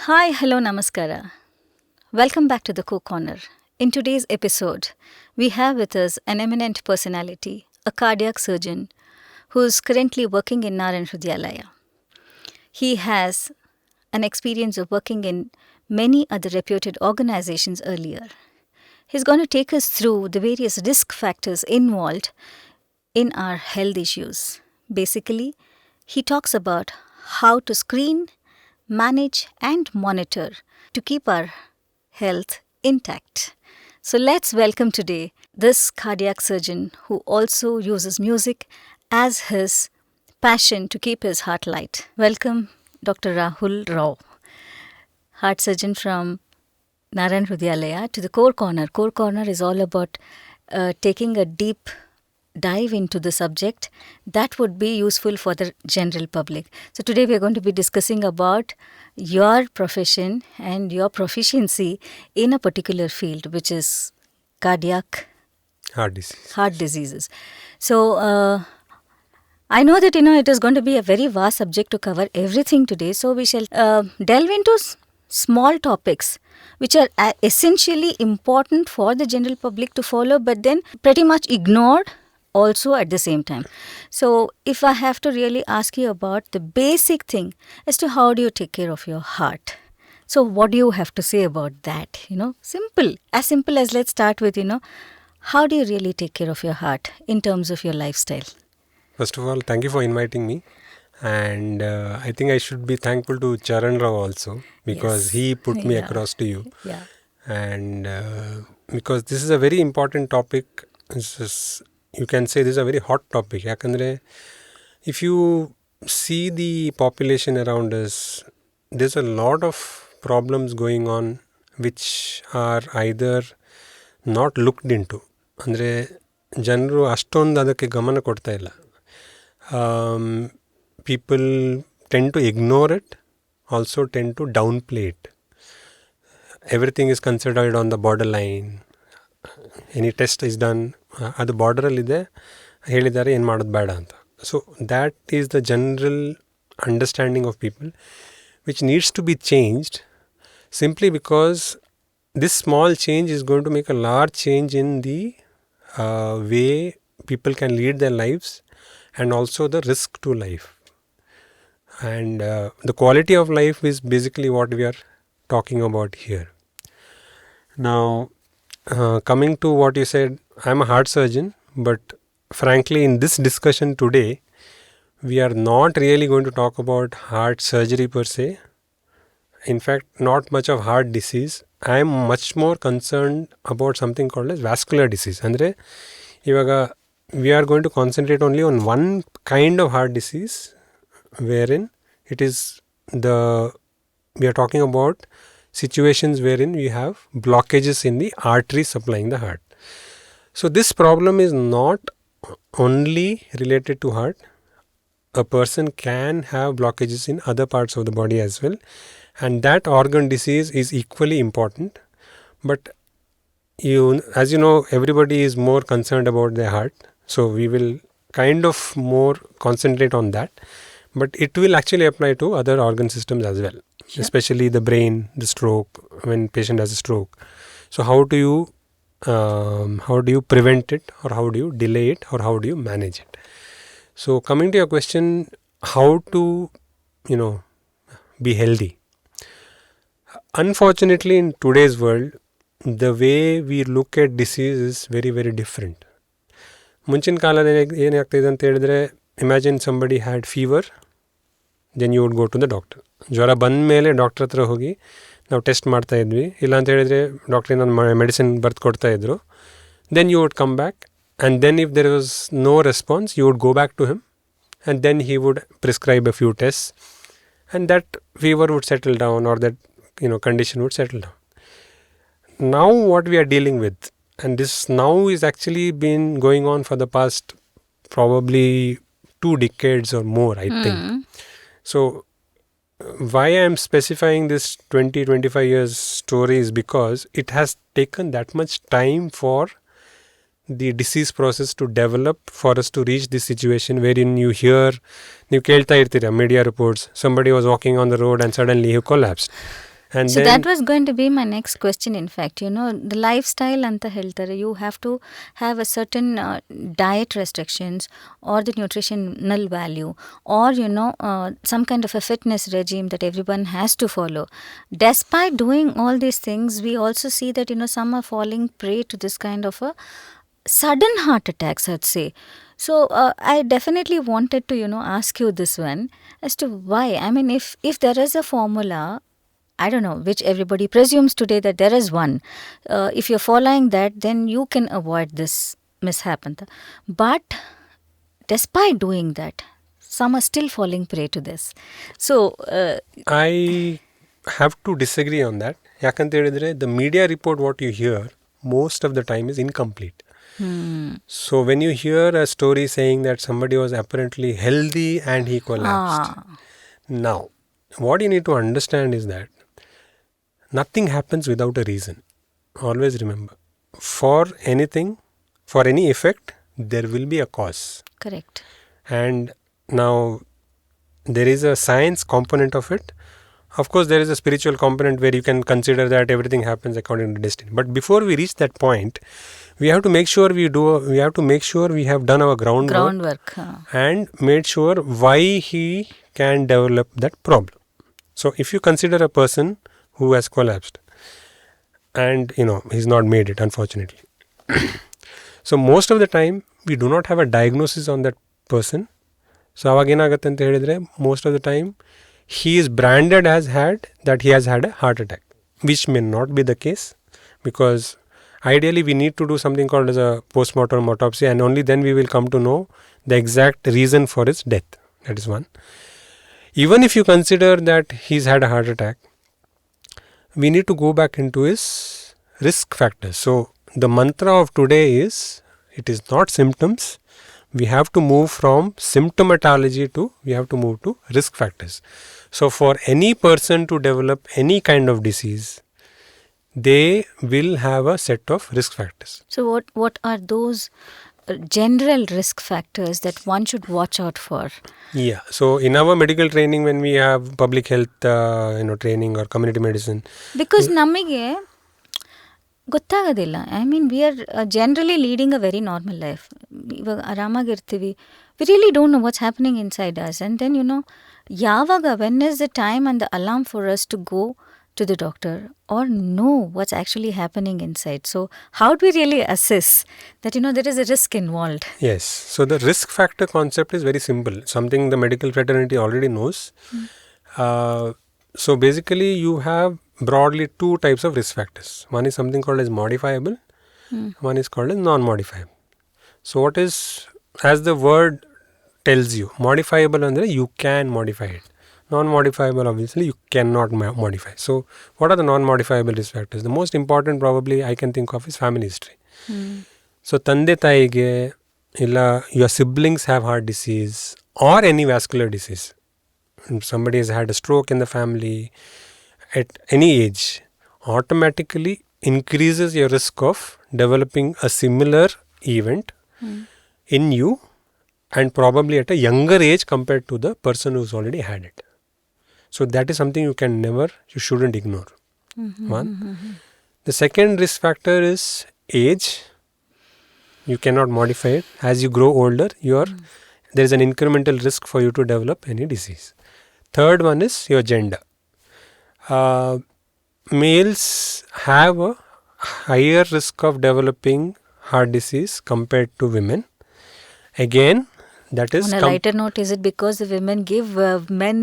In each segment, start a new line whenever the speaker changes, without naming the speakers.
Hi, hello, namaskara. Welcome back to the Co-Corner. In today's episode, we have with us an eminent personality, a cardiac surgeon who is currently working in Narayana Radhakrishnan. He has an experience of working in many other reputed organizations earlier. He's going to take us through the various risk factors involved in our health issues. Basically, he talks about how to screen, manage, and monitor to keep our health intact. So let's welcome today this cardiac surgeon who also uses music as his passion to keep his heart light. Welcome, Dr. Rahul Rao, heart surgeon from Narayana Radhakrishnan, to the Core Corner. Core Corner is all about taking a deep dive into the subject that would be useful for the general public. So today we are going to be discussing about your profession and your proficiency in a particular field, which is cardiac
heart
diseases. So I know that it is going to be a very vast subject to cover everything today. So we shall delve into small topics which are essentially important for the general public to follow, but then pretty much ignored also at the same time. So if I have to really ask you about the basic thing as to how do you take care of your heart, so what do you have to say about that? Simple as let's start with, how do you really take care of your heart in terms of your lifestyle?
First of all, thank you for inviting me. And I think I should be thankful to Charan Rao also, because he put me across to you.
Yeah.
And because this is a very important topic. You can say this is a very hot topic. Yakandre, if you see the population around us, there's a lot of problems going on which are either not looked into. Andre ಜನರು ಅಷ್ಟೊಂದು ಅದಕ್ಕೆ ಗಮನ ಕೊಡ್ತಾ ಇಲ್ಲ. People tend to ignore it, also tend to downplay it. Everything is considered on the borderline. Any test is done, ಅದು ಬಾರ್ಡರಲ್ಲಿದೆ, ಹೇಳಿದ್ದಾರೆ, ಏನು ಮಾಡೋದು ಬೇಡ ಅಂತ. So that is the general understanding of people which needs to be changed, simply because this small change is going to make a large change in the way people can lead their lives and also the risk to life. And the quality of life is basically what we are talking about here. Now, coming to what you said, I'm a heart surgeon, but frankly in this discussion today, we are not really going to talk about heart surgery per se. In fact, not much of heart disease. I am much more concerned about something called as vascular disease. Andre, ivaga we are going to concentrate only on one kind of heart disease, wherein it is we are talking about situations wherein we have blockages in the arteries supplying the heart. So this problem is not only related to heart. A person can have blockages in other parts of the body as well. And that organ disease is equally important. But as you know, everybody is more concerned about their heart. So we will kind of more concentrate on that. But it will actually apply to other organ systems as well. Sure. Especially the brain, the stroke, when patient has a stroke. So how do you prevent it, or how do you delay it, or how do you manage it? So coming to your question, how to, be healthy. Unfortunately, in today's world, the way we look at disease is very, very different. ಮುಂಚಿನ ಕಾಲದಲ್ಲಿ ಏನಾಗ್ತಾಯಿದೆ ಅಂತ ಹೇಳಿದ್ರೆ, imagine somebody had fever, then you would go to the doctor. ಜ್ವರ ಬಂದ ಮೇಲೆ doctor ಹತ್ರ ಹೋಗಿ ನಾವು ಟೆಸ್ಟ್ ಮಾಡ್ತಾಯಿದ್ವಿ. ಇಲ್ಲ ಅಂತ ಹೇಳಿದ್ರೆ ಡಾಕ್ಟ್ರ್ ನಾನು ಮೆಡಿಸಿನ್ ಬರ್ದು ಕೊಡ್ತಾಯಿದ್ರು. Then you would come back, and then if there was no response, you would go back to him, and then he would prescribe a few test, and that fever would settle down, or that condition would settle down. Now what we are dealing with, and this now is actually been going on for the past probably 2 decades or more, I think. So why I am specifying this 20-25 years story is because it has taken that much time for the disease process to develop for us to reach this situation wherein you hear, ನೀವು ಕೇಳ್ತಾ ಇರ್ತೀರ media reports, somebody was walking on the road and suddenly he collapsed. And
So
then
that was going to be my next question. In fact, the lifestyle anta ಹೇಳ್ತಾರೆ, you have to have a certain diet restrictions or the nutritional value, or some kind of a fitness regime that everyone has to follow. Despite doing all these things, we also see that some are falling prey to this kind of a sudden heart attacks, I'd say. So I definitely wanted to ask you this one as to why. I mean, if there is a formula, I don't know, which everybody presumes today that there is one. If you're following that, then you can avoid this mishap. But despite doing that, some are still falling prey to this. So,
I have to disagree on that. ಯಾಕಂತ ಹೇಳಿದ್ರೆ the media report what you hear most of the time is incomplete. So when you hear a story saying that somebody was apparently healthy and he collapsed. Now, what you need to understand is that nothing happens without a reason. Always remember, for anything, for any effect, there will be a cause.
correct.
And now there is a science component of it. Of course, there is a spiritual component where you can consider that everything happens according to destiny. But before we reach that point, we have to make sure we have done our groundwork. And made sure why he can develop that problem. So if you consider a person who has collapsed and he's not made it, unfortunately. So most of the time we do not have a diagnosis on that person. So aವಾಗ ಏನಾಗುತ್ತೆ ಅಂತ ಹೇಳಿದ್ರೆ, most of the time he is branded as that he has had a heart attack, which may not be the case, because ideally we need to do something called as a post-mortem autopsy, and only then we will come to know the exact reason for his death. That is one. Even if you consider that he's had a heart attack, we need to go back into his risk factors. So the mantra of today is, it is not symptoms. We have to move from symptomatology we have to move to risk factors. So for any person to develop any kind of disease, they will have a set of risk factors.
So what are those general risk factors that one should watch out for?
Yeah. So in our medical training, when we have public health training or community medicine,
because ನಮಗೆ ಗೊತ್ತಾಗೋದಿಲ್ಲ. I mean we are generally leading a very normal life. ಇವಾಗ ಆರಾಮಾಗಿರ್ತೀವಿ. We really don't know what's happening inside us. And then ಯಾವಾಗ when is the time and the alarm for us to go to the doctor or know what's actually happening inside. So how do we really assess that there is a risk involved?
Yes. So the risk factor concept is very simple, something the medical fraternity already knows. So basically you have broadly two types of risk factors. One is something called as modifiable, one is called as non-modifiable. So what is, as the word tells you, modifiable andre you can modify it. Non-modifiable, obviously, you cannot modify. So, what are the non-modifiable risk factors? The most important, probably, I can think of is family history. So, tande taige, illa your siblings have heart disease or any vascular disease. Somebody has had a stroke in the family at any age, automatically increases your risk of developing a similar event in you, and probably at a younger age compared to the person who's already had it. So that is something you shouldn't ignore. One. The second risk factor is age. You cannot modify it. As you grow older, there is an incremental risk for you to develop any disease. Third one is your gender. Males have a higher risk of developing heart disease compared to women. Again, that is...
On a lighter note, is it because the women give men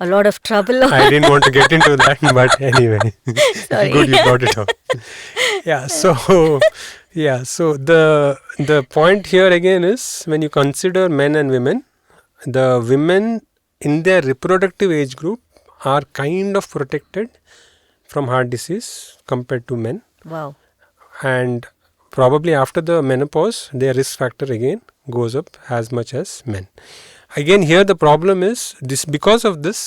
a lot of trouble?
I didn't want to get into that, but anyway.
Sorry.
Good you brought it up. So the point here again is, when you consider men and women, the women in their reproductive age group are kind of protected from heart disease compared to men.
Wow.
And probably after the menopause, their risk factor again goes up as much as men. Again, here the problem is this: because of this,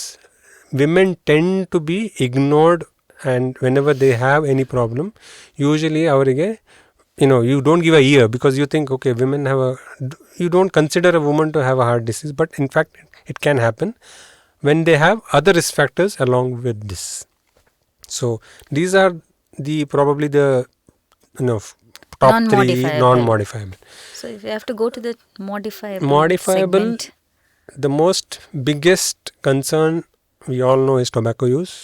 women tend to be ignored, and whenever they have any problem, usually you don't give a year, because you think, okay, you don't consider a woman to have a heart disease, but in fact it can happen when they have other risk factors along with this. So these are probably the top 3
Non-modifiable.
non-modifiable.
So if you have to go to the modifiable
Modifiable,
segment.
the most biggest concern we all know is tobacco use.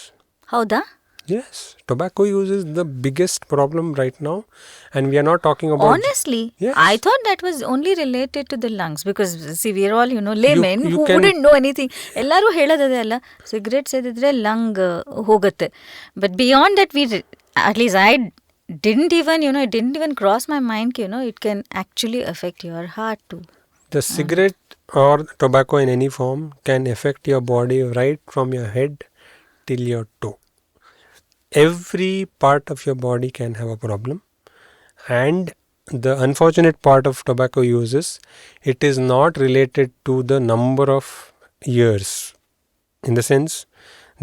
Howda?
Yes, tobacco use is the biggest problem right now, and we are not talking about.
Honestly,
Yes.
I thought that was only related to the lungs because see, we're all laymen
you
who
can-
wouldn't know anything. ಎಲ್ಲರೂ ಹೇಳೋದೇ ಅಲ್ಲ cigarette ಸೇದಿದ್ರೆ lung ಹೋಗುತ್ತೆ. But beyond that, at least I didn't even cross my mind it can actually affect your heart too.
The cigarette or tobacco in any form can affect your body right from your head till your toe. Every part of your body can have a problem, and the unfortunate part of tobacco use is it is not related to the number of years. In the sense,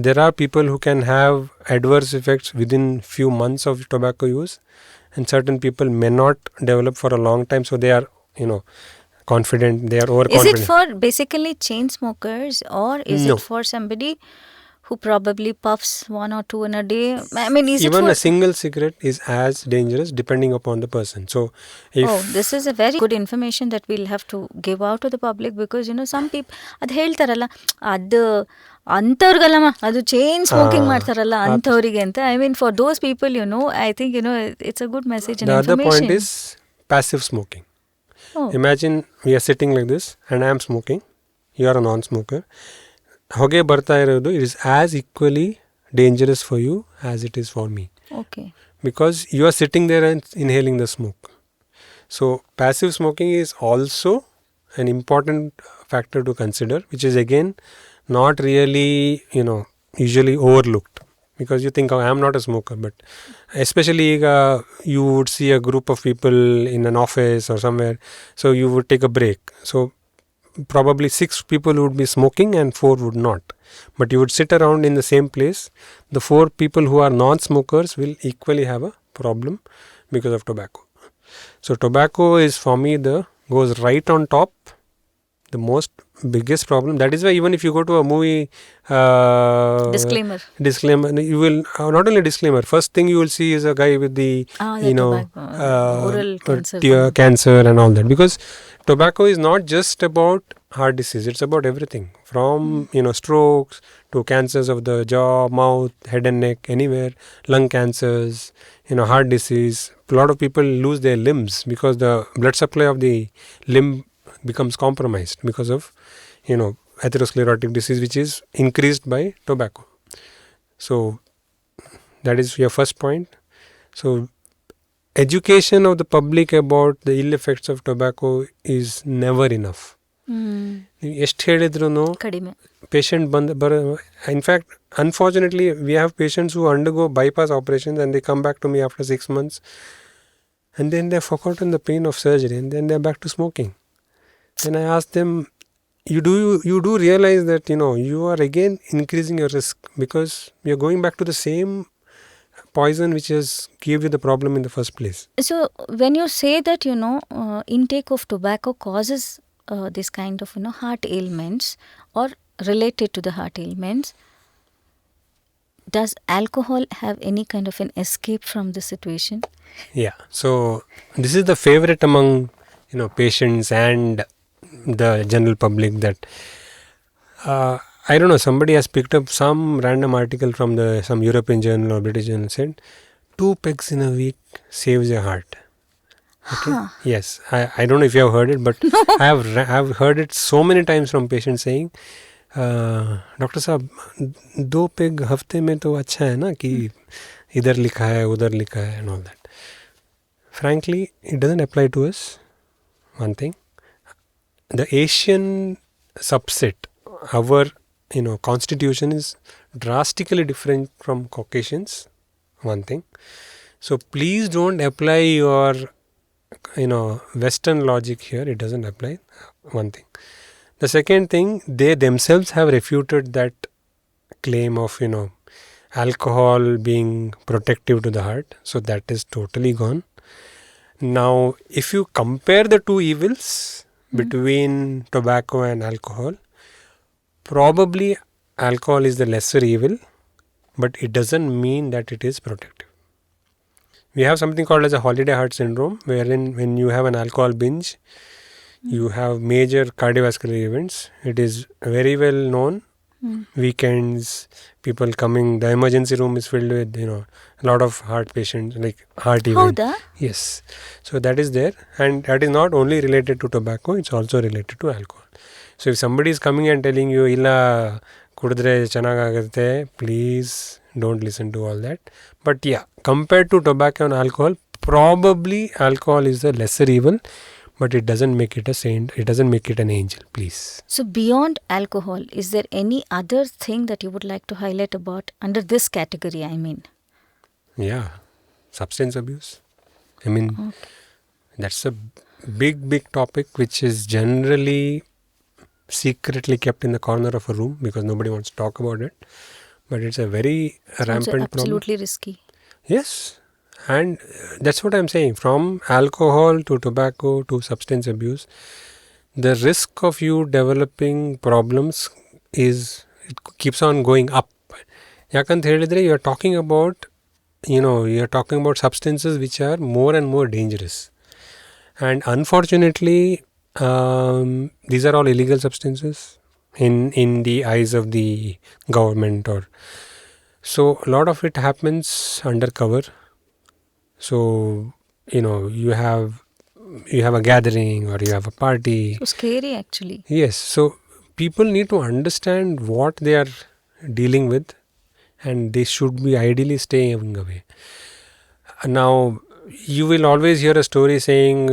there are people who can have adverse effects within few months of tobacco use, and certain people may not develop for a long time, so they are confident, they are
Is
overconfident.
it for basically chain smokers or is
No.
it for somebody who probably puffs 1 or 2 in a day? I mean, is
Even
it for...
a single cigarette is as dangerous depending upon the person. So if
this is a very good information that we'll have to give out to the public because some people ಅದು ಹೇಳ್ತಾರಲ್ಲ ಅದು ಅಂಥವ್ರಿಗಲ್ಲಮ್ಮ ಅದು chain smoking ಮಾಡ್ತಾರಲ್ಲ ಅಂಥವ್ರಿಗೆ ಅಂತ. I mean for those people I think it's a good message and
the other
information.
point is passive smoking. Imagine we are sitting like this and I am smoking, you are a non-smoker. ಹೊಗೆ ಬರ್ತಾ ಇರೋದು is as equally dangerous for you as it is for me.
Okay.
Because you are sitting there and inhaling the smoke. So passive smoking is also an important factor to consider, which is again not really usually overlooked. Because you think, I am not a smoker, but especially you would see a group of people in an office or somewhere, so you would take a break. So probably 6 people would be smoking and 4 would not. But you would sit around in the same place. The 4 people who are non-smokers will equally have a problem because of tobacco. So tobacco is for me goes right on top, the most biggest problem. That is why even if you go to a movie, disclaimer, you will not only disclaimer. First thing you will see is a guy with the
oral
cancer and all that, because tobacco is not just about heart disease. It's about everything from strokes to cancers of the jaw, mouth, head and neck, anywhere, lung cancers, heart disease. A lot of people lose their limbs because the blood supply of the limb becomes compromised because of atherosclerotic disease, which is increased by tobacco. So that is your first point. So education of the public about the ill effects of tobacco is never enough. ಎಷ್ಟು ಹೇಳಿದ್ರು
ಕಡಿಮೆ.
patient in fact, unfortunately, we have patients who undergo bypass operations and they come back to me after 6 months and then they've forgotten the pain of surgery and then they're back to smoking. Then I ask them, you do realize that you are again increasing your risk because you're going back to the same poison which has gave you the problem in the first place.
So when you say that intake of tobacco causes this kind of heart ailments or related to the heart ailments, does alcohol have any kind of an escape from the situation?
Yeah, so this is the favorite among patients and the general public, that I don't know, somebody has picked up some random article from some European journal or British journal, said 2 pegs in a week saves your heart. Okay? Yes, I don't know if you have heard it, but I have heard it so many times from patients saying, doctor साहब 2 peg हफ्ते में तो अच्छा है ना कि इधर लिखा है उधर लिखा है and all that. Frankly, it doesn't apply to us. One thing, the Asian subset, our constitution is drastically different from Caucasians. One thing, so please don't apply your Western logic here. It doesn't apply. One thing. The second thing, they themselves have refuted that claim of alcohol being protective to the heart. So that is totally gone. Now, if you compare the two evils between tobacco and alcohol, probably alcohol is the lesser evil but it doesn't mean that it is protective. We have something called as a holiday heart syndrome, wherein when you have an alcohol binge, you have major cardiovascular events. It is very well known. Weekends, people coming, the emergency room is filled with, a lot of heart patients, like heart event.
Howda?
Yes. So that is there. And that is not only related to tobacco, it's also related to alcohol. So if somebody is coming and telling you, illa kudre chanagagate, please don't listen to all that. But yeah, compared to tobacco and alcohol, probably alcohol is the lesser evil, but it doesn't make it a saint, it doesn't make it an angel, please.
So beyond alcohol, is there any other thing that you would like to highlight about under this category, I mean?
Yeah, substance abuse. I mean, that's a big topic which is generally secretly kept in the corner of a room because nobody wants to talk about it. But it's a very rampant problem.
Absolutely risky.
Yes. And that's what I'm saying. From alcohol to tobacco to substance abuse, the risk of you developing problems it keeps on going up. Yakant ಹೇಳಿದ್ರೆ you are talking about substances which are more and more dangerous. And unfortunately, these are all illegal substances in the eyes of the government. So a lot of it happens undercover. So, you have a gathering or you have a party.
So scary actually.
Yes. So people need to understand what they are dealing with and they should be ideally staying away. Now, you will always hear a story saying,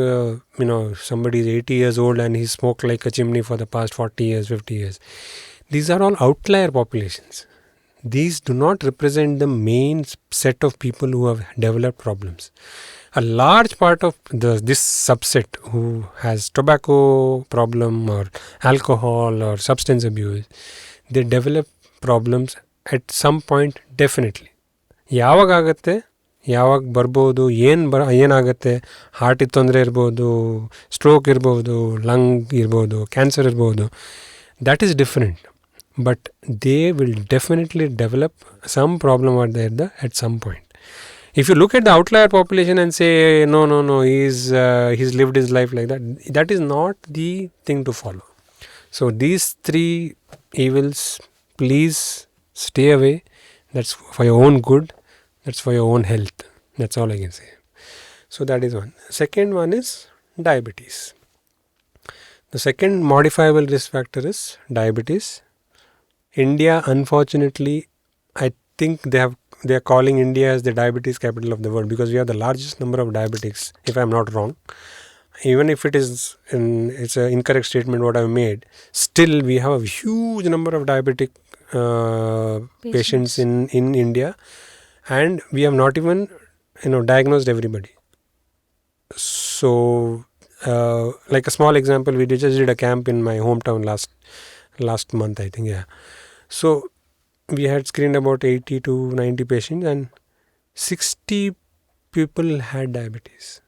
somebody is 80 years old and he smoked like a chimney for the past 40 years, 50 years. These are all outlier populations. These do not represent the main set of people who have developed problems. A large part of this subset who has tobacco problem or alcohol or substance abuse, they develop problems at some point definitely. ಯಾವಾಗ ಆಗುತ್ತೆ, ಯಾವಾಗ ಬರ್ಬೋದು, ಏನಾಗುತ್ತೆ, heart ತೊಂದರೆ ಇರ್ಬೋದು, stroke ಇರ್ಬೋದು, lung ಇರ್ಬೋದು, cancer ಇರ್ಬೋದು, that is different. But they will definitely develop some problem at some point. If you look at the outlier population and say, no, he's lived his life like that, that is not the thing to follow. So these three evils, please stay away. That's for your own good. That's for your own health. That's all I can say. So that is one. Second one is diabetes. The second modifiable risk factor is diabetes. India, unfortunately, I think they are calling India as the diabetes capital of the world because we have the largest number of diabetics, if I am not wrong. Even if it's an incorrect statement what I have made, still we have a huge number of diabetic patients in India, and we have not even diagnosed everybody. So, like a small example, we just did a camp in my hometown last month, I think, yeah. So we had screened about 80 to 90 patients and 60 people had diabetes.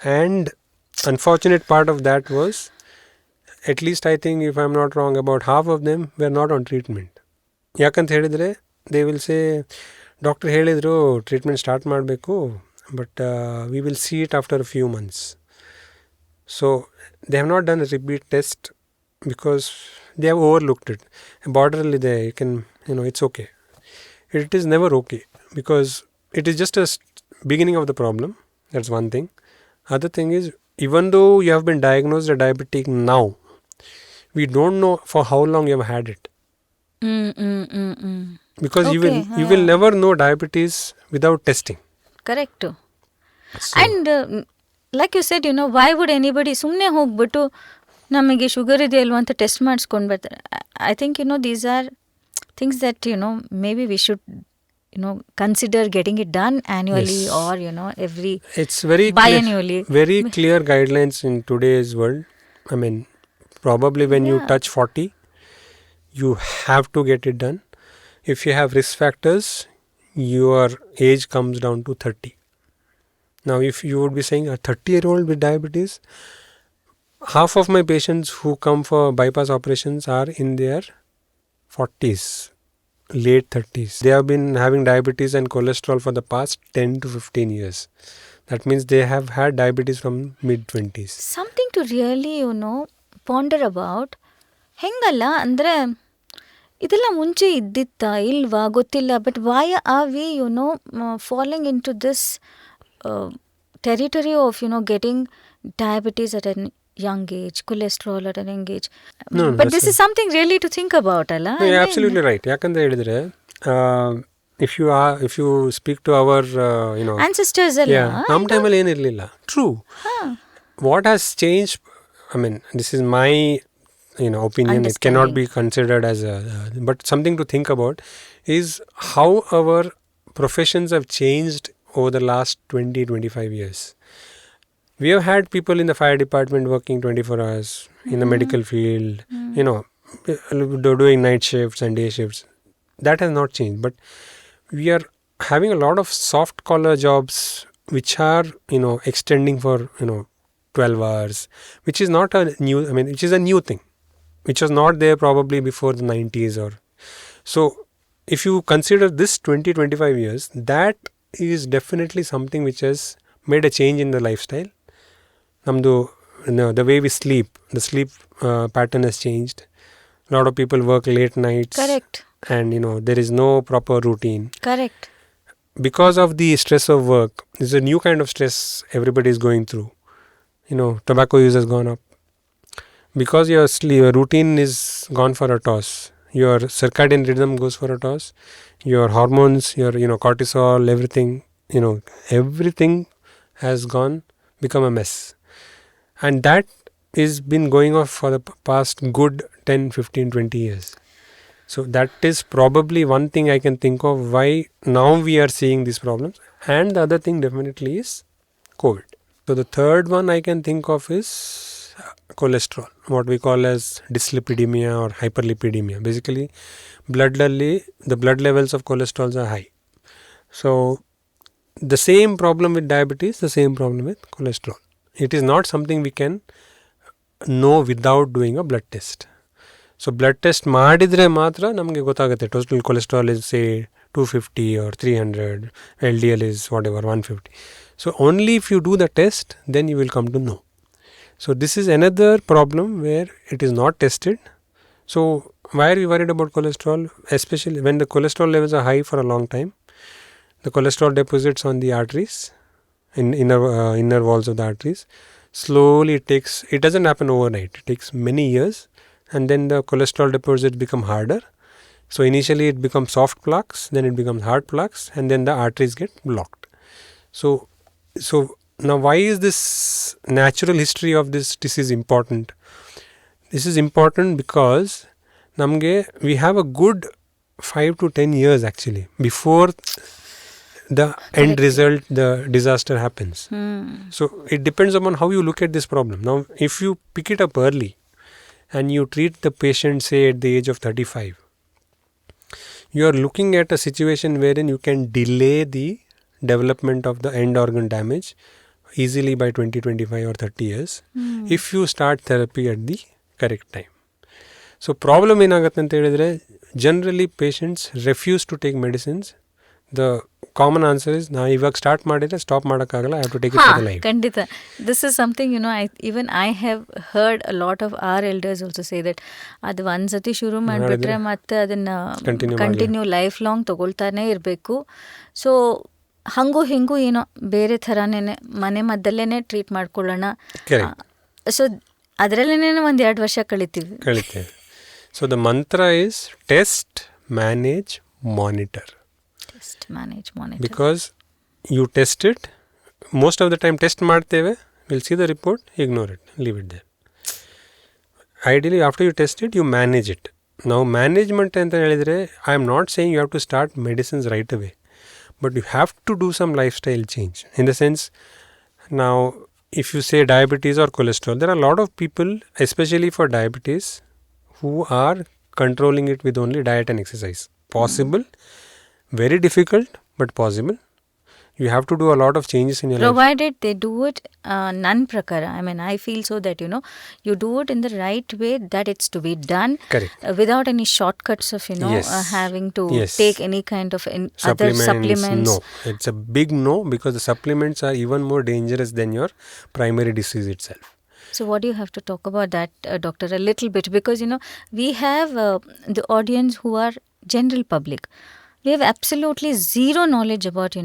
And unfortunate part of that was, at least I think, if I'm not wrong, about half of them were not on treatment. Yakant ಹೇಳಿದ್ರೆ they will say, doctor ಹೇಳಿದ್ರು treatment start ಮಾಡಬೇಕು, but we will see it after a few months. So they have not done a repeat test because they have overlooked it. Borderly there, you can, it's okay. It is never okay because it is just a beginning of the problem. That's one thing. Other thing is, even though you have been diagnosed a diabetic now, we don't know for how long you have had it. Because you will never know diabetes without testing.
Correct. So, and like you said, why would anybody ಸುಮ್ಮನೆ ಹೋಗ್ಬಿಟ್ಟು ನಮಗೆ sugar ಇದೆ ಅಲ್ವಾ ಅಂತ test ಮಾಡಿಸ್ಕೊಂಡು ಬರ್ತಾರೆ. I think, these are things that, maybe we should, consider getting it done annually. Yes. Or, every biannually.
Very clear guidelines in today's world. I mean, probably when you touch 40, you have to get it done. If you have risk factors, your age comes down to 30. Now, if you would be saying a 30-year-old with diabetes, half of my patients who come for bypass operations are in their 40s. late 30s. They have been having diabetes and cholesterol for the past 10 to 15 years. That means they have had diabetes from mid-20s.
Something to really, ponder about. ಹೆಂಗಲ್ಲ ಅಂದರೆ ಇದೆಲ್ಲ ಮುಂಚೆ ಇದ್ದಿತ್ತಾ ಇಲ್ವಾ ಗೊತ್ತಿಲ್ಲ. But why are we following into this territory of getting diabetes at a young age, cholesterol at a young age. But this is something really to think about, alla?
No, you're absolutely right. ಯಾಕಂದ್ರೆ ಹೇಳಿದ್ರೆ if you speak to our
ancestors alla,
ನಮ್ಮ ಟೈಮಲ್ಲಿ ಏನಿರಲಿಲ್ಲ. True. What has changed, I mean, this is my opinion. It cannot be considered as but something to think about is how our professions have changed over the last 20-25 years. We have had people in the fire department working 24 hours, in the medical field, doing night shifts and day shifts. That has not changed. But we are having a lot of soft collar jobs which are, extending for, 12 hours, which is not a new, which is a new thing, which was not there probably before the 90s or so. If you consider this 20-25 years, that is definitely something which has made a change in the lifestyle. The way we sleep, the sleep pattern has changed. A lot of people work late nights.
Correct.
And there is no proper routine.
Correct.
Because of the stress of work, there's a new kind of stress everybody is going through. Tobacco use has gone up. Because your routine is gone for a toss. Your circadian rhythm goes for a toss. Your hormones, your cortisol, everything has become a mess. And that is been going on for the past good 10, 15, 20 years. So that is probably one thing I can think of why now we are seeing these problems. And the other thing definitely is COVID. So the third one I can think of is cholesterol, what we call as dyslipidemia or hyperlipidemia. Basically, the blood levels of cholesterol are high. So the same problem with diabetes, the same problem with cholesterol. It is not something we can know without doing a blood test. So blood test ಮಾಡಿದ್ರೆ ಮಾತ್ರ ನಮಗೆ ಗೊತ್ತಾಗುತ್ತೆ total cholesterol is say 250 or 300, LDL is whatever 150. So only if you do the test, then you will come to know. So this is another problem where it is not tested. So why are we worried about cholesterol? Especially when the cholesterol levels are high for a long time, the cholesterol deposits on the arteries, in inner walls of the arteries. Slowly it doesn't happen overnight. It takes many years, and then the cholesterol deposits become harder. So initially it becomes soft plaques, then it becomes hard plaques, and then the arteries get blocked. So now why is this natural history of this disease important? This is important because we have a good 5 to 10 years actually before the end result, the disaster happens. So it depends upon how you look at this problem. Now if you pick it up early and you treat the patient say at the age of 35, you are looking at a situation wherein you can delay the development of the end organ damage easily by 20, 25 or 30 years if you start therapy at the correct time. So problem ಏನಾಗುತ್ತೆ ಅಂತ ಹೇಳಿದ್ರೆ generally patients refuse to take medicines. The common answer is ನಾ ಇವಾಗ start ಮಾಡಿದ್ರೆ stop ಮಾಡೋಕ್ಕಾಗಲ್ಲ, I have to take it for the life.
ಖಂಡಿತ. This is something I have heard a lot of our elders also say that ಅದು ಒಂದ್ಸತಿ ಶುರು ಮಾಡಿಬಿಟ್ರೆ ಮತ್ತೆ ಅದನ್ನ ಕಂಟಿನ್ಯೂ ಲೈಫ್ ಲಾಂಗ್ ತಗೊಳ್ತಾನೆ ಇರಬೇಕು. ಸೊ ಹಂಗೂ ಹಿಂಗೂ ಏನೋ ಬೇರೆ ಥರನೇ ಮನೆ ಮದ್ದಲ್ಲೇ ಟ್ರೀಟ್ ಮಾಡ್ಕೊಳ್ಳೋಣ. ಸೊ ಅದರಲ್ಲೇ 1-2 ವರ್ಷ ಕಳಿತೀವಿ.
So the mantra is test, manage, monitor.
Test, manage, monitor.
Because you test it, most of the time test ಮಾಡ್ತೇವೆ, we'll see the report, ignore it, leave it there. Ideally after you test it, you manage it. Now management ಅಂತ ಹೇಳಿದ್ರೆ, I am not saying you have to start medicines right away, but you have to do some lifestyle change. In the sense, now if you say diabetes or cholesterol, there are a lot of people, especially for diabetes, who are controlling it with only diet and exercise. Possible, very difficult, but possible. You have to do a lot of changes in your life.
Provided they do it nan prakara. I mean, I feel so that, you do it in the right way that it's to be done.
Correct.
Without any shortcuts of,
Yes.
having to
Yes.
take any kind of other supplements.
No, it's a big no, because the supplements are even more dangerous than your primary disease itself.
So what do you have to talk about that, doctor, a little bit? Because, we have the audience who are general public. We have absolutely zero knowledge about,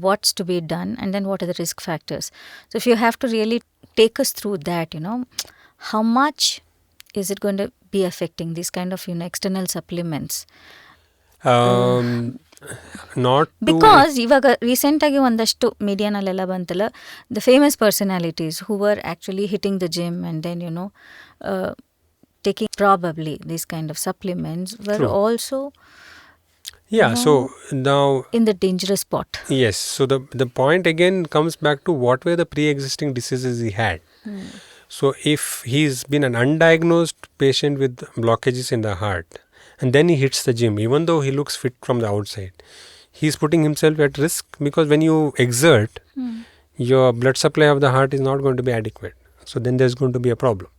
what's to be done and then what are the risk factors. So if you have to really take us through that, how much is it going to be affecting these kind of, external supplements?
Not to...
Because ಇವಾಗ ರೀಸೆಂಟಾಗಿ ಒಂದಷ್ಟು ಮೀಡಿಯಾನಲ್ಲೆಲ್ಲ ಬಂತಲ್ಲ, the famous personalities who were actually hitting the gym and then, taking probably these kind of supplements were
True.
also
So now...
in the dangerous spot.
Yes, so the point again comes back to what were the pre-existing diseases he had. So if he's been an undiagnosed patient with blockages in the heart, and then he hits the gym, even though he looks fit from the outside, he's putting himself at risk, because when you exert, your blood supply of the heart is not going to be adequate. So then there's going to be a problem.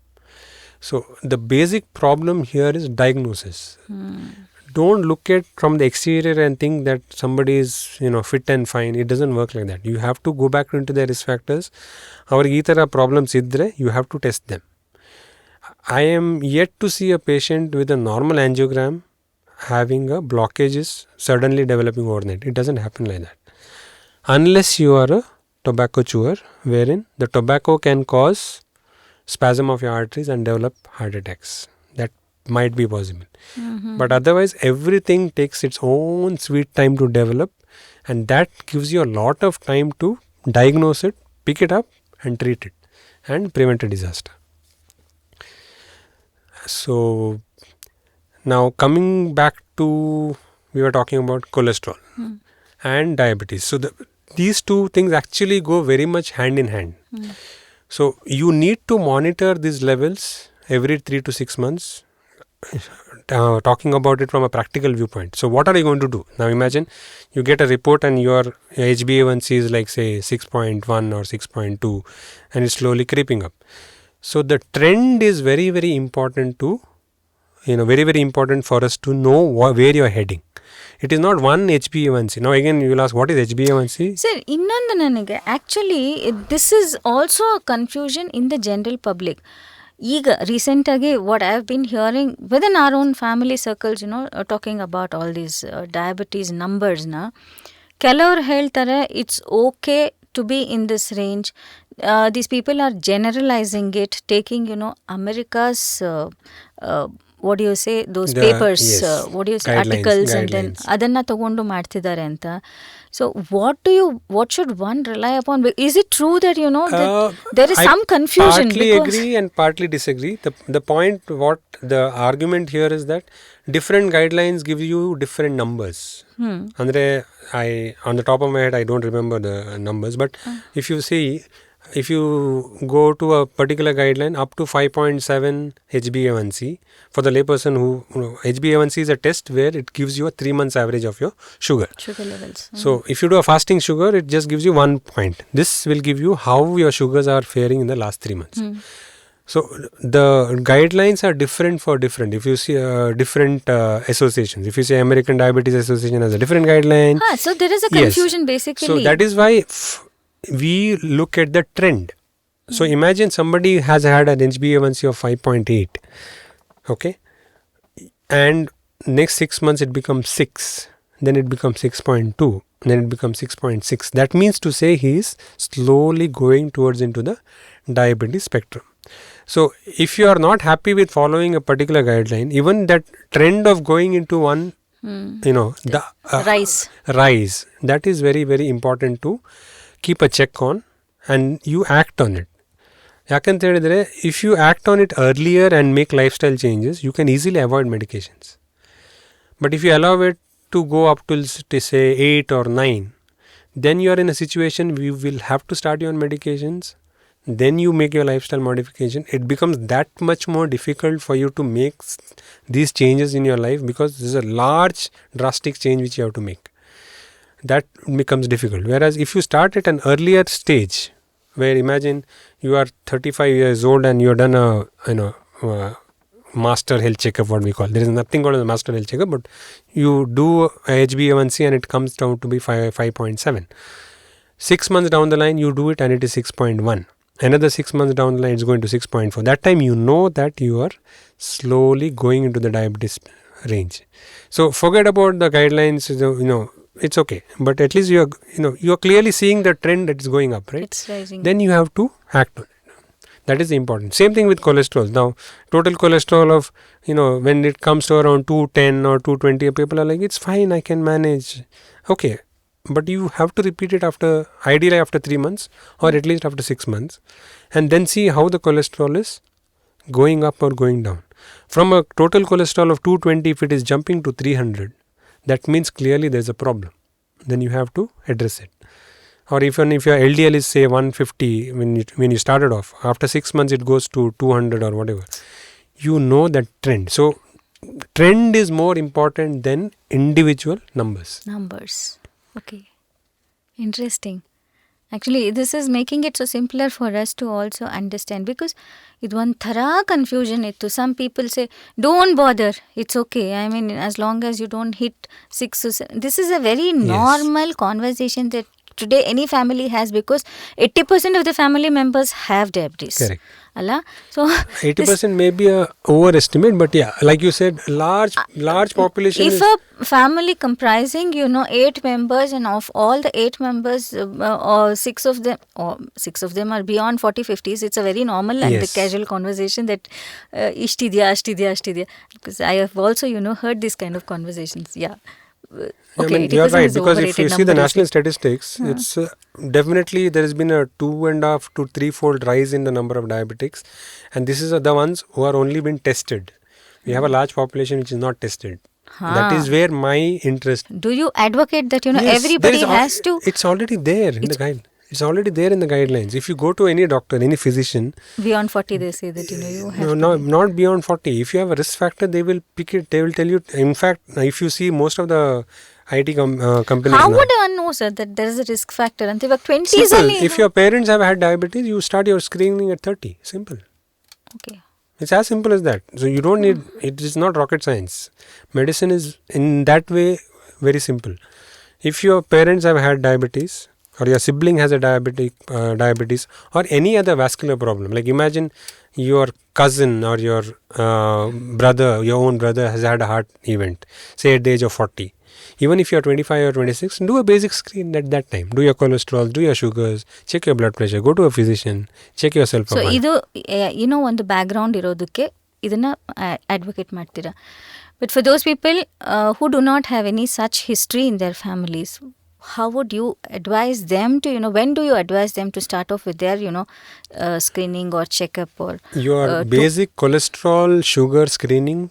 So the basic problem here is diagnosis. Don't look at from the exterior and think that somebody is fit and fine. It doesn't work like that. You have to go back into the risk factors. Our ee tara problems idre, you have to test them. I am yet to see a patient with a normal angiogram having a blockages suddenly developing overnight. It doesn't happen like that. Unless you are a tobacco chewer, wherein the tobacco can cause spasm of your arteries and develop heart attacks. That might be possible. But otherwise, everything takes its own sweet time to develop, and that gives you a lot of time to diagnose it, pick it up and treat it and prevent a disaster. So now coming back to, we were talking about cholesterol and diabetes. So these two things actually go very much hand in hand. So you need to monitor these levels every 3 to 6 months, talking about it from a practical viewpoint. So what are you going to do? Now imagine you get a report and your HbA1c is like say 6.1 or 6.2 and it's slowly creeping up. So the trend is very, very important to, very, very important for us to know where you are heading. It is not one HbA1c. Now again you will ask, what is HbA1c?
Sir, ಇನ್ನೊಂದು ನನಗೆ actually this is also a confusion in the general public. ಈಗ ರೀಸೆಂಟಾಗಿ what I have been hearing within our own family circles, talking about all these diabetes numbers-ನ, ಕೆಲವರು ಹೇಳ್ತಾರೆ it's okay to be in this range. These people are generalizing it, taking, America's, what do you say, those papers,
yes,
what do you say,
guidelines,
articles, and then ಅದಂna ತಗೊಂಡು ಮಾಡ್ತಿದ್ದಾರೆ ಅಂತ. So what should one rely upon? Is it true that, that there is some confusion?
Partly agree and partly disagree. The point, what the argument here is that different guidelines give you different numbers. Andre, on the top of my head, I don't remember the numbers, but if you see, if you go to a particular guideline up to 5.7 HbA1c, for the layperson who, HbA1c is a test where it gives you a 3 months average of your sugar levels. So if you do a fasting sugar, it just gives you 1 point. This will give you how your sugars are faring in the last 3 months. So the guidelines are different for different. If you see different associations, if you say American Diabetes Association has a different guideline.
So there is a confusion basically.
So that is why we look at the trend. So imagine somebody has had an HbA1c of 5.8, okay, and next 6 months it becomes 6, then it becomes 6.2, then it becomes 6.6. That means to say he is slowly going towards into the diabetes spectrum. So if you are not happy with following a particular guideline, even that trend of going into one, the rise, that is very, very important to keep a check on, and you act on it. ಯಾಕಂತ ಹೇಳಿದರೆ, if you act on it earlier and make lifestyle changes, you can easily avoid medications. But if you allow it to go up till say 8 or 9, then you are in a situation you will have to start your medications, then you make your lifestyle modification. It becomes that much more difficult for you to make these changes in your life, because this is a large drastic change which you have to make. that becomes difficult. Whereas if you start at an earlier stage, where imagine you are 35 years old and you have done a master health checkup, what we call. There is nothing called a master health checkup, but you do a HbA1c and it comes down to be 5.7. 6 months down the line, you do it and it is 6.1. Another 6 months down the line, it's going to 6.4. That time you know that you are slowly going into the diabetes range. So forget about the guidelines, it's okay. But at least you are clearly seeing the trend that is going up, right?
It's rising.
Then you have to act on it. That is important. Same thing with cholesterol. Now, total cholesterol of, when it comes to around 210 or 220, people are like, it's fine, I can manage. Okay. But you have to repeat it ideally after 3 months or at least after 6 months, and then see how the cholesterol is going up or going down. From a total cholesterol of 220, if it is jumping to 300, that means clearly there's a problem. Then you have to address it. Or even if your LDL is say 150 when you started off, after 6 months it goes to 200 or whatever. You know that trend. So trend is more important than individual numbers.
Okay. Interesting. Actually, this is making it so simpler for us to also understand, because it one thara confusion ittu. Some people say, don't bother, it's okay. I mean, as long as you don't hit 6 or 7. This is a very normal conversation that today any family has, because 80% of the family members have diabetes.
Correct.
So
80% may be a overestimate, but yeah, like you said, large population.
If a family comprising 8 members, and of all the 8 members, or 6 of them are beyond 40-50s, it's a very normal and the casual conversation that ishtidya, because I have also heard this kind of conversations. Okay,
you're right, because if you see the national statistics, it's definitely there has been a 2.5 to 3-fold rise in the number of diabetics, and this is the ones who are only been tested. We have a large population which is not tested. That is where my interest.
Do you advocate that everybody has to?
It's already there in the guide. It's already there in the guidelines. If you go to any doctor, any physician,
beyond 40, they say that you have.
No, not beyond 40. If you have a risk factor, they will pick it. They will tell you. In fact, if you see most of the IT companies.
How would one know, sir, that there is a risk factor? And they were 20s
Simple.
only.
If your parents have had diabetes, you start your screening at 30. Simple.
Okay.
It's as simple as that. So you don't need. It is not rocket science. Medicine is in that way very simple. If your parents have had diabetes, or your sibling has a diabetes, or any other vascular problem, like imagine your cousin or your brother, your own brother has had a heart event, say at the age of 40. Even if you are 25 or 26, do a basic screen at that time. Do your cholesterol, do your sugars, check your blood pressure, go to a physician, check yourself.
So, on the background irodukke, idana advocate ಮಾಡ್ತೀರಾ. But for those people who do not have any such history in their families, how would you advise them to, when do you advise them to start off with their, screening or checkup? Or
your basic cholesterol, sugar screening,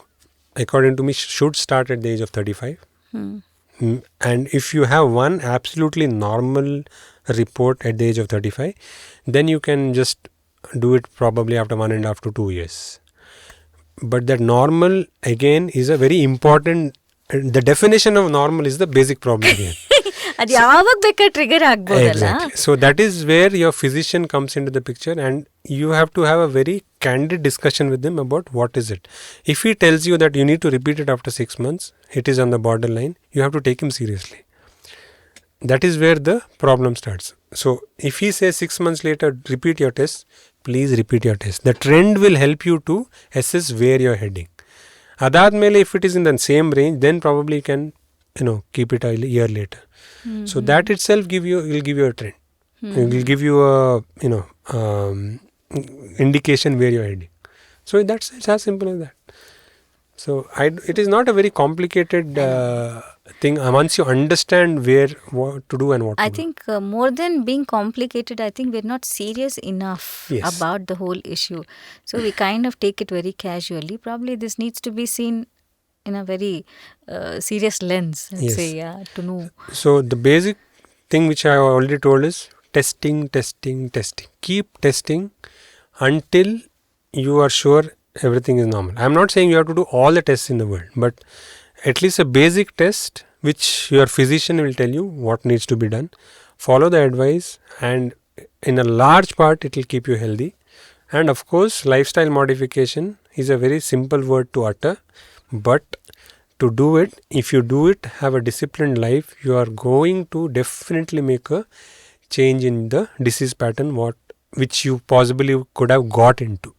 according to me, should start at the age of 35. And if you have one absolutely normal report at the age of 35, then you can just do it probably after 1.5 to 2 years. But that normal, again, is a very important, the definition of normal is the basic problem here. Exactly. So that is where your physician comes into the picture, and you have to have a very candid discussion with him about what is it. If he tells you that you need to repeat it after 6 months, it is on the borderline, you have to take him seriously. That is where the problem starts. So if he says 6 months later, repeat your test, please repeat your test. The trend will help you to assess where you are heading. Adadmele, if it is in the same range, then probably you can keep it a year later. So that itself will give you a trend. It will give you a indication where you are heading. So it's as simple as that. So it is not a very complicated thing once you understand what to do and what to do.
I think more than being complicated, I think we're not serious enough about the whole issue. So we kind of take it very casually. Probably this needs to be seen in a very serious lens, let's say, to know.
So the basic thing which I already told is testing. Keep testing until you are sure everything is normal. I'm not saying you have to do all the tests in the world, but at least a basic test which your physician will tell you what needs to be done. Follow the advice, and in a large part it will keep you healthy. And of course, lifestyle modification is a very simple word to utter, but to do it, if you do it, have a disciplined life, you are going to definitely make a change in the disease pattern which you possibly could have got into,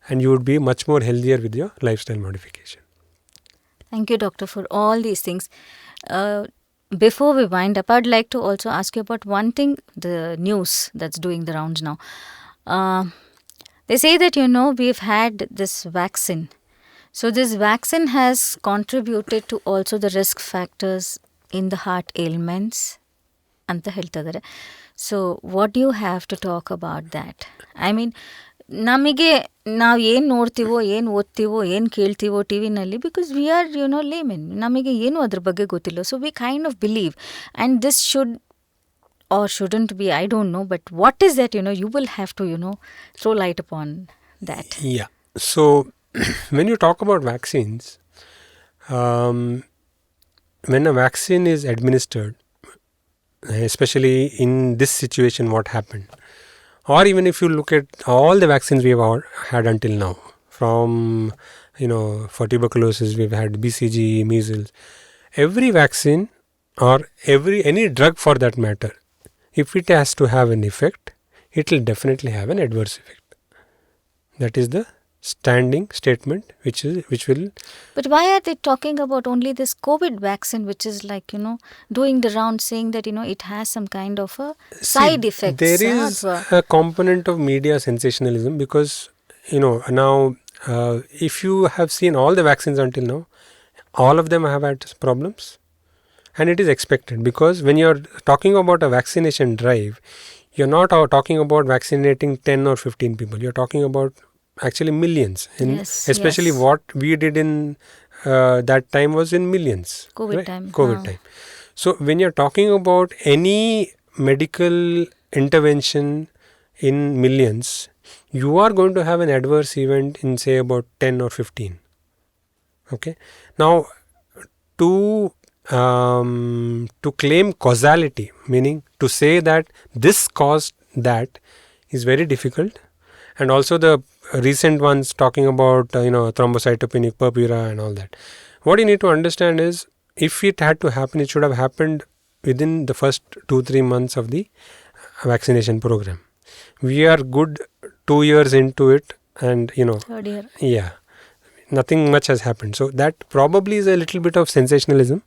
and you would be much more healthier with your lifestyle modification.
Thank you, doctor, for all these things. Before we wind up, I'd like to also ask you about one thing, the news that's doing the rounds now. They say that, we've had this vaccine. So this vaccine has contributed to also the risk factors in the heart ailments and the health. So what do you have to talk about that? I mean, ನಮಗೆ ನಾವು ಏನು ನೋಡ್ತೀವೋ ಏನು ಓದ್ತೀವೋ ಏನು ಕೇಳ್ತೀವೋ T ವಿನಲ್ಲಿ, because we are ಲೇಮೆನ್, ನಮಗೆ ಏನು ಅದ್ರ ಬಗ್ಗೆ ಗೊತ್ತಿಲ್ಲ. So we kind of believe, and this should or shouldn't be, I don't know, but what is that, you will have to, throw light upon that.
Yeah. So when you talk about vaccines, when a vaccine is administered, especially in this situation, what happened, or even if you look at all the vaccines we have had until now, from, for tuberculosis, we've had BCG, measles, every vaccine or any drug for that matter, if it has to have an effect, it will definitely have an adverse effect. That is the standing statement which will.
But why are they talking about only this COVID vaccine, which is like, doing the round, saying that, it has some kind of a side effects?
There is a component of media sensationalism, because, now if you have seen all the vaccines until now, all of them have had problems. And it is expected, because when you're talking about a vaccination drive, you're not talking about vaccinating 10 or 15 people. You're talking about actually millions. Especially what we did in that time was in millions.
COVID time.
COVID time. So when you're talking about any medical intervention in millions, you are going to have an adverse event in, say, about 10 or 15. Okay. Now, to claim causality, meaning to say that this caused that, is very difficult. And also the recent ones talking about thrombocytopenic purpura and all that. What you need to understand is, if it had to happen, it should have happened within the first 2-3 months of the vaccination program. We are good 2 years into it, and
Third year.
Yeah, nothing much has happened. So that probably is a little bit of sensationalism.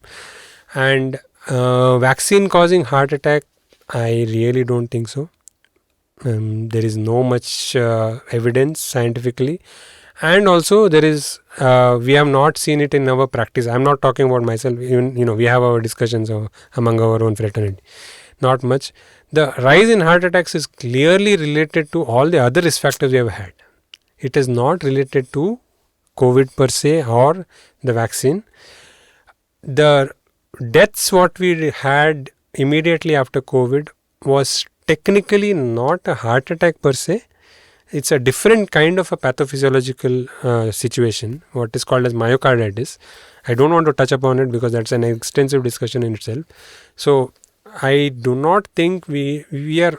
And vaccine causing heart attack, I really don't think so. There is no much evidence scientifically, and also there is we have not seen it in our practice. I'm not talking about myself. Even, we have our discussions among our own fraternity. Not much. The rise in heart attacks is clearly related to all the other risk factors we have had. It is not related to COVID per se or the vaccine. The deaths what we had immediately after COVID was technically not a heart attack per se. It's a different kind of a pathophysiological situation, what is called as myocarditis. I don't want to touch upon it because that's an extensive discussion in itself. So I do not think we are,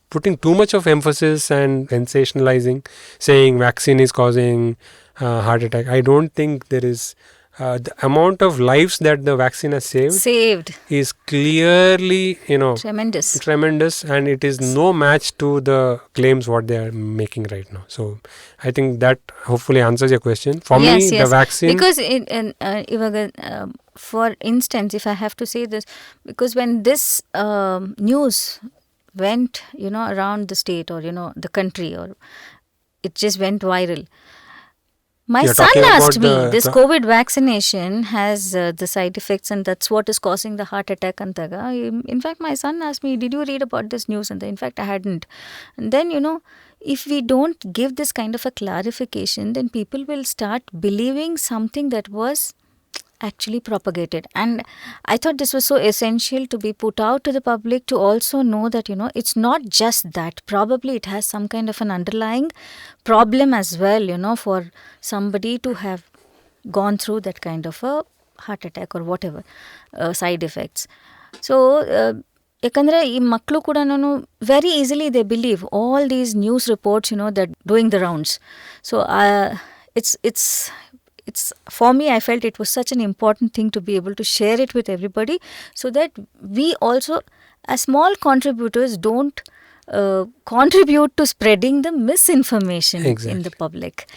putting too much of emphasis and sensationalizing, saying vaccine is causing heart attack. I don't think there is. The amount of lives that the vaccine has saved is clearly, tremendous, and it is no match to the claims what they are making right now. So I think that hopefully answers your question. For me, the vaccine,
because for instance, if I have to say this, because when this news went, around the state or the country, or it just went viral. My son asked me, this COVID vaccination has the side effects, and that's what is causing the heart attack. Antaga. In fact, my son asked me, did you read about this news? And in fact, I hadn't. And then, if we don't give this kind of a clarification, then people will start believing something that was actually propagated. And I thought this was so essential to be put out to the public, to also know that, it's not just that. Probably it has some kind of an underlying problem as well, for somebody to have gone through that kind of a heart attack or whatever side effects. So ಯಾಕಂದರೆ ಈ ಮಕ್ಕಳು ಕೂಡ very easily they believe all these news reports that doing the rounds. So it's for me, I felt it was such an important thing to be able to share it with everybody, so that we also as small contributors don't contribute to spreading the misinformation in the public.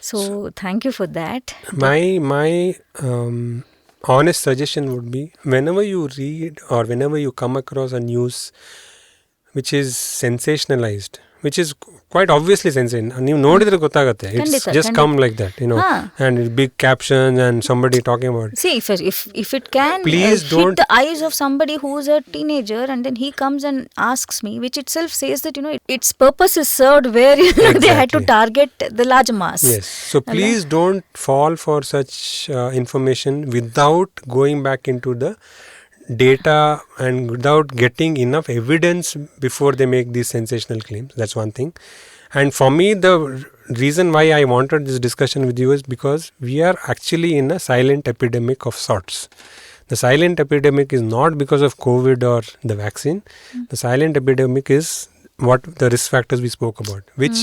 So thank you for that.
My honest suggestion would be, whenever you read or whenever you come across a news which is sensationalized, which is quite obviously sensational, ನೀವು ನೋಡಿದ್ರೆ ಗೊತ್ತಾಗುತ್ತೆ, it's just come like that, and big captions and somebody talking about it.
See, if it can hit the eyes of somebody who's a teenager, and then he comes and asks me, which itself says that its purpose is served where they had to target the large mass.
Yes, so please don't fall for such information without going back into the data and without getting enough evidence before they make these sensational claims. That's one thing. And for me, the reason why I wanted this discussion with you is because we are actually in a silent epidemic of sorts. The silent epidemic is not because of COVID or the vaccine. The silent epidemic is what the risk factors we spoke about, which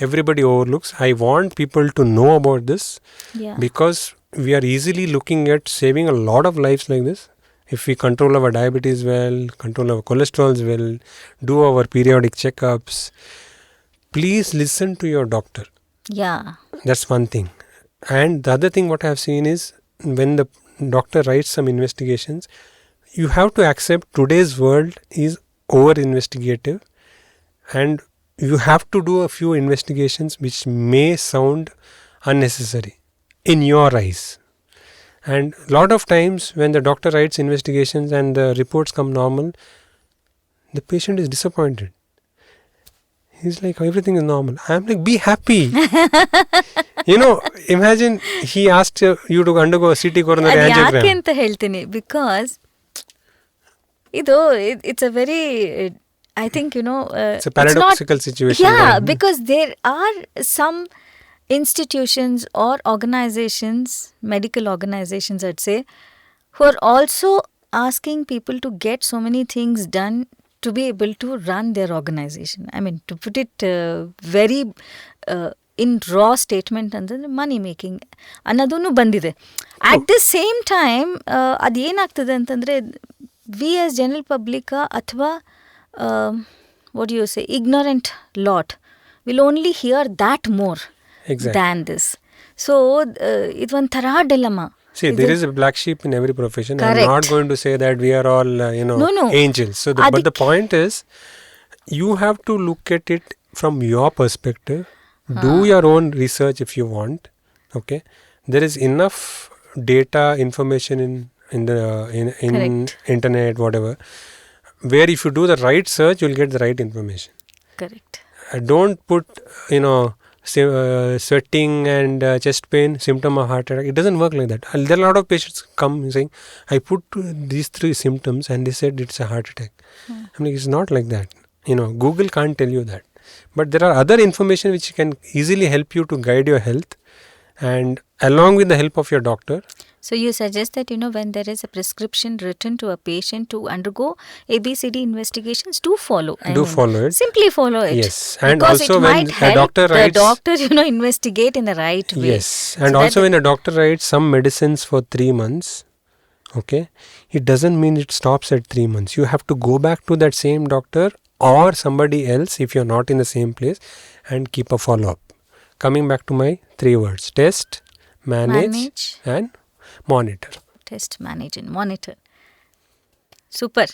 everybody overlooks. I want people to know about this, because we are easily looking at saving a lot of lives like this. If we control our diabetes well, control our cholesterol well, do our periodic checkups, please listen to your doctor.
Yeah.
That's one thing. And the other thing what I have seen is, when the doctor writes some investigations, you have to accept today's world is over-investigative, and you have to do a few investigations which may sound unnecessary in your eyes. And a lot of times when the doctor writes investigations and the reports come normal, the patient is disappointed. He's like, everything is normal. I'm like, be happy. Imagine he asked you to undergo a CT coronary angiogram.
ಯಾಕೆ ಅಂತ ಹೇಳ್ತೀನಿ, because it's a very, I think,
it's a paradoxical situation.
Yeah, because there are some institutions or organizations, medical organizations I'd say, who are also asking people to get so many things done to be able to run their organization. I mean, to put it very in raw statement, ಅಂದ್ರೆ money making ಅನ್ನೋದೂ ಬಂದಿದೆ. At the same time, ಅದೇನಾಗ್ತದೆ ಅಂತಂದರೆ, we as general public ಅಥವಾ what do you say, ignorant lot will only hear that more than this. So it's one thara dilemma.
See, there is a black sheep in every profession. Correct. I'm not going to say that we are all angels. So but the point is, you have to look at it from your perspective. Do your own research if you want. Okay, there is enough data, information in the internet, whatever, where if you do the right search, you'll get the right information.
Correct.
Don't put sweating and chest pain symptom of heart attack. It doesn't work like that. There are a lot of patients come saying, I put these 3 symptoms and they said it's a heart attack. I'm like, it's not like that. Google can't tell you that. But there are other information which can easily help you to guide your health, and along with the help of your doctor.
So you suggest that, when there is a prescription written to a patient to undergo ABCD investigations, do follow.
Follow it.
Simply follow it.
Yes. And
because
also
it
when
might help
a doctor writes,
the doctor, investigate in the right way.
Yes. And so also when a doctor writes some medicines for 3 months, okay, it doesn't mean it stops at 3 months. You have to go back to that same doctor or somebody else if you're not in the same place, and keep a follow-up. Coming back to my 3 words: test, manage and monitor.
Test, manage and monitor. Super.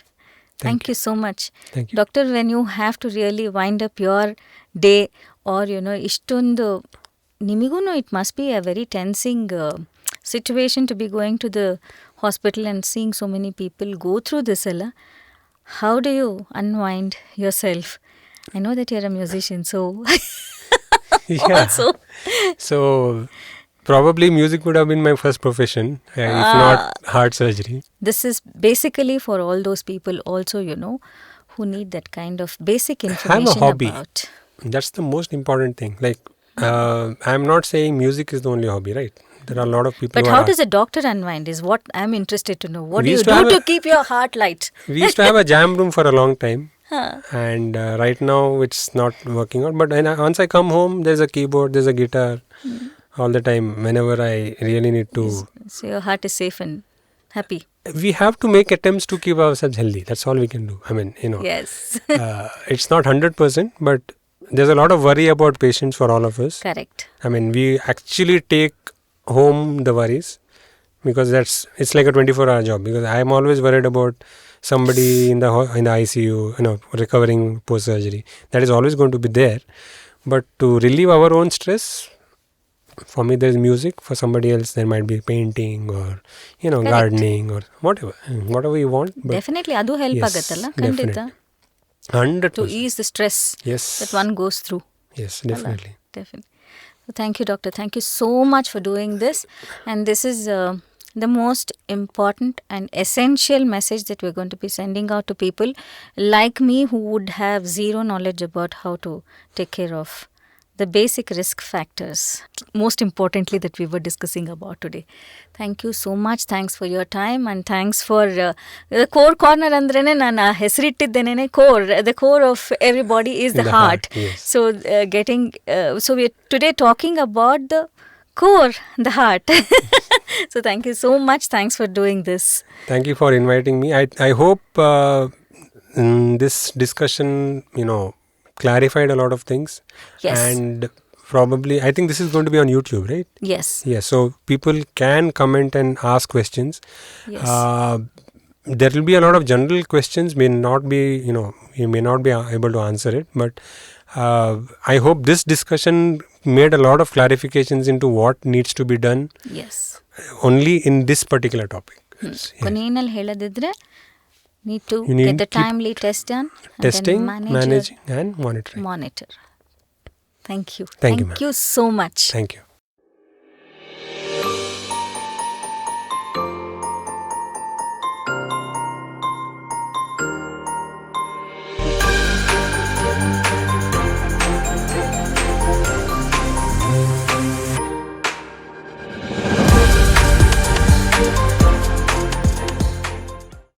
Thank you so much.
Thank you.
Doctor, when you have to really wind up your day, or ishtondu nimiguno, it must be a very tensing situation to be going to the hospital and seeing so many people go through this alla. How do you unwind yourself? I know that you're a musician, so also.
So probably music would have been my first profession, if not heart surgery.
This is basically for all those people also, who need that kind of basic information.
Have a hobby.
About.
That's the most important thing. Like, I'm not saying music is the only hobby, right? There are a lot of people
But
who
how
are
does a doctor unwind is what I'm interested to know. What
We
do you
used to
do
have
to
a-
keep your heart light?
We used to have a jam room for a long time.
Huh.
And right now it's not working out. But once I come home, there's a keyboard, there's a guitar all the time. Whenever I really need to,
So your heart is safe and happy.
we have to make attempts to keep ourselves healthy. That's all we can do. I mean,
Yes.
it's not 100%, but there's a lot of worry about patients for all of us.
Correct.
I mean, we actually take home the worries because it's like a 24-hour job. Because I'm always worried about somebody in the ICU, recovering post surgery. That is always going to be there. But to relieve our own stress, for me there's music. For somebody else, there might be painting or gardening or whatever you want. But
Definitely, adu help
yes,
agutalla. Kandita.
100%.
To ease the stress
Yes.
that one goes through.
Yes, definitely.
Definitely. So thank you, doctor. Thank you so much for doing this. And this is the most important and essential message that we're going to be sending out to people like me who would have zero knowledge about how to take care of the basic risk factors, most importantly, that we were discussing about today. Thank you so much. Thanks for your time and thanks for the core corner andrene nana hesrittiddene core. The core of everybody is the heart.
Yes.
So so we're today talking about the core, the heart. So thank you so much. Thanks for doing this.
Thank you for inviting me. I hope this discussion, clarified a lot of things.
Yes.
And probably, I think this is going to be on YouTube, right?
Yes.
Yes. So people can comment and ask questions.
Yes.
There will be a lot of general questions. May not be, you may not be able to answer it. But I hope this discussion made a lot of clarifications into what needs to be done.
Yes.
Only in this particular topic. Yes.
ಕೊನೆಯಲ್ಲಿ ಹೇಳದಿದ್ರೆ need to
You need
get the
keep
timely test done.
Testing,
and then manage
managing and monitoring.
monitor. Thank you.
Thank you, ma'am.
you so much.
Thank you.